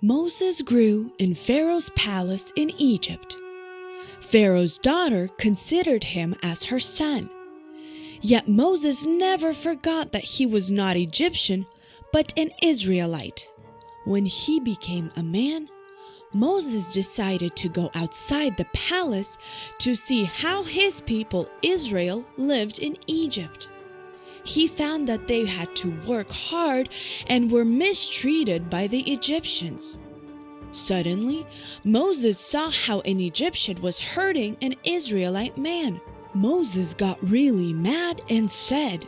Moses grew in Pharaoh's palace in Egypt. Pharaoh's daughter considered him as her son. Yet Moses never forgot that he was not Egyptian, but an Israelite. When he became a man, Moses decided to go outside the palace to see how his people Israel lived in Egypt. He found that they had to work hard and were mistreated by the Egyptians. Suddenly, Moses saw how an Egyptian was hurting an Israelite man. Moses got really mad and said,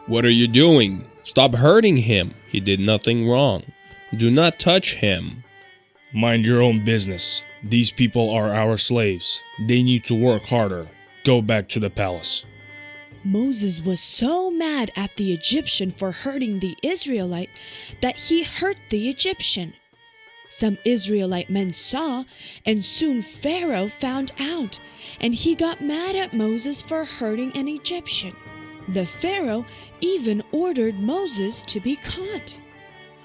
"What are you doing? Stop hurting him. He did nothing wrong. Do not touch him." Mind your own business. These people are our slaves. They need to work harder. Go back to the palace. Moses was so mad at the Egyptian for hurting the Israelite that he hurt the Egyptian. Some Israelite men saw, and soon Pharaoh found out, and he got mad at Moses for hurting an Egyptian. The Pharaoh even ordered Moses to be caught.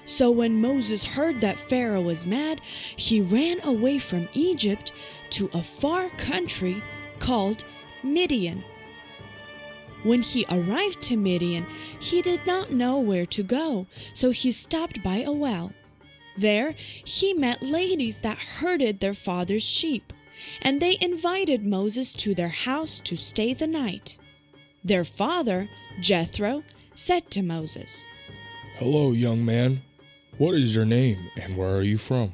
So when Moses heard that Pharaoh was mad, he ran away from Egypt to a far country called Midian. When he arrived to Midian, he did not know where to go, so he stopped by a well. There, he met ladies that herded their father's sheep, and they invited Moses to their house to stay the night. Their father, Jethro, said to Moses, "Hello, young man. What is your name and where are you from?"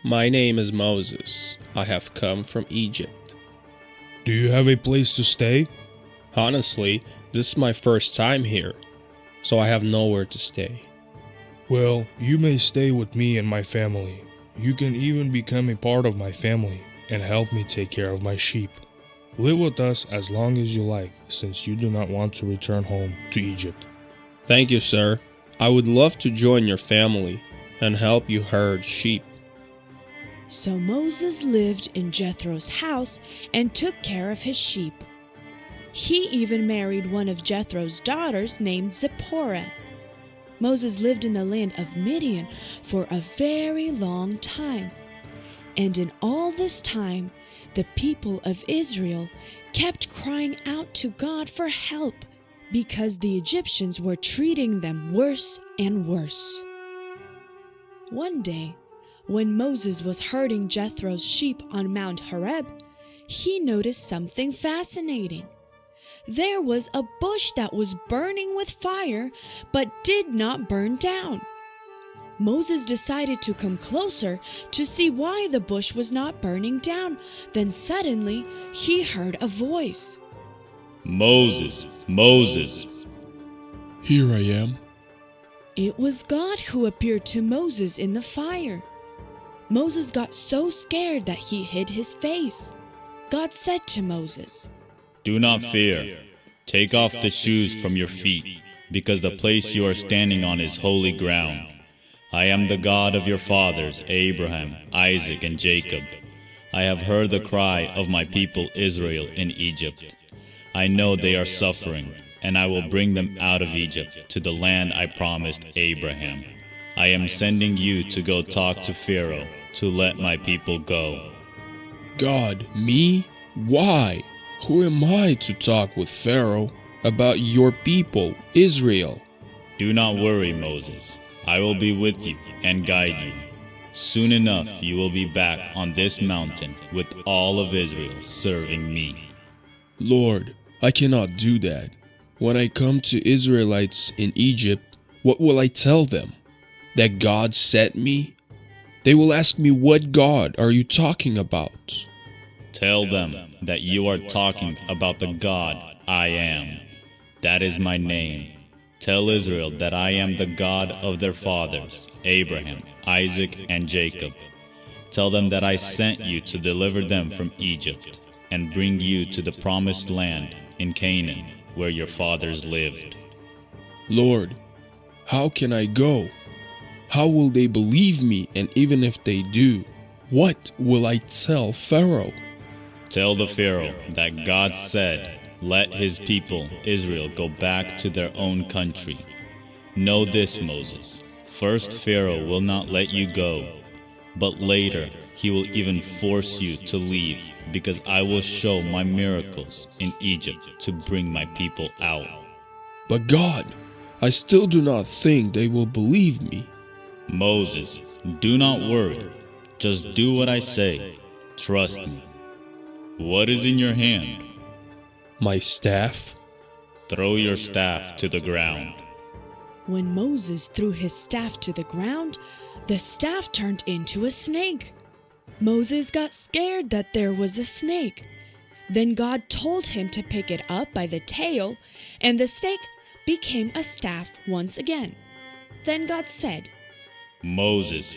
My name is Moses. I have come from Egypt. "Do you have a place to stay?" Honestly, this is my first time here, so I have nowhere to stay. "Well, you may stay with me and my family. You can even become a part of my family and help me take care of my sheep. Live with us as long as you like, since you do not want to return home to Egypt." Thank you, sir. I would love to join your family and help you herd sheep. So Moses lived in Jethro's house and took care of his sheep. He even married one of Jethro's daughters named Zipporah. Moses lived in the land of Midian for a very long time. And in all this time, the people of Israel kept crying out to God for help because the Egyptians were treating them worse and worse. One day, when Moses was herding Jethro's sheep on Mount Horeb, he noticed something fascinating. There was a bush that was burning with fire, but did not burn down. Moses decided to come closer to see why the bush was not burning down. Then suddenly, he heard a voice. "Moses, Moses." Here I am. It was God who appeared to Moses in the fire. Moses got so scared that he hid his face. God said to Moses, "Do not fear. Take off the shoes from your feet, because the place you are standing on is holy ground. I am the God of your fathers, Abraham, Isaac, and Jacob. I have heard the cry of my people Israel in Egypt. I know they are suffering, and I will bring them out of Egypt to the land I promised Abraham. I am sending you to go talk to Pharaoh to let my people go." God, me? Why? Who am I to talk with Pharaoh about your people, Israel? "Do not worry, Moses. I will be with you and guide you. Soon enough you will be back on this mountain with all of Israel serving me." Lord, I cannot do that. When I come to Israelites in Egypt, what will I tell them? That God sent me? They will ask me, "What God are you talking about?" Tell them that you are talking about the God I am. That is my name. Tell Israel that I am the God of their fathers, Abraham, Isaac, and Jacob. Tell them that I sent you to deliver them from Egypt and bring you to the promised land in Canaan, where your fathers lived. Lord, how can I go? How will they believe me? And even if they do, what will I tell Pharaoh? Tell the Pharaoh that God said, "Let his people Israel go back to their own country." Know this, Moses. First, Pharaoh will not let you go But later he will even force you to leave, because I will show my miracles in Egypt to bring my people out. But God, I still do not think they will believe me. Moses, do not worry. Just do what I say. Trust me. What is in your hand? My staff? Throw your staff to the ground. When Moses threw his staff to the ground, the staff turned into a snake. Moses got scared that there was a snake. Then God told him to pick it up by the tail, and the snake became a staff once again. Then God said, Moses,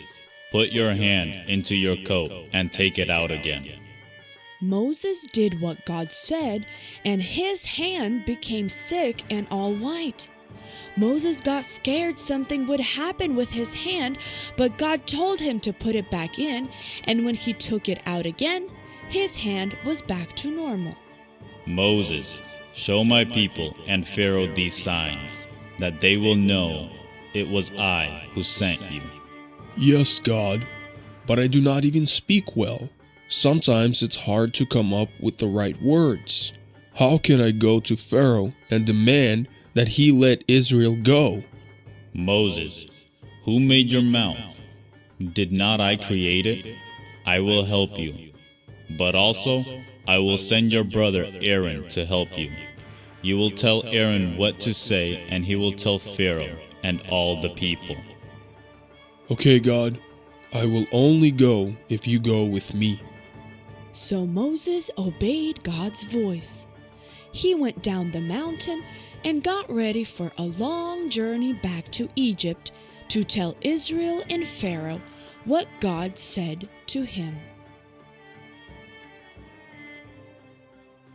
put your hand into your coat and take it out again. Moses did what God said, and his hand became sick and all white. Moses got scared something would happen with his hand, but God told him to put it back in, and when he took it out again, his hand was back to normal. Moses, show my people and Pharaoh these signs, that they will know it was I who sent you. Yes, God, but I do not even speak well. Sometimes it's hard to come up with the right words. How can I go to Pharaoh and demand that he let Israel go? Moses, who made your mouth? Did not I create it? I will help you. But also, I will send your brother Aaron to help you. You will tell Aaron what to say, and he will tell Pharaoh and all the people. Okay, God, I will only go if you go with me. So Moses obeyed God's voice. He went down the mountain and got ready for a long journey back to Egypt to tell Israel and Pharaoh what God said to him.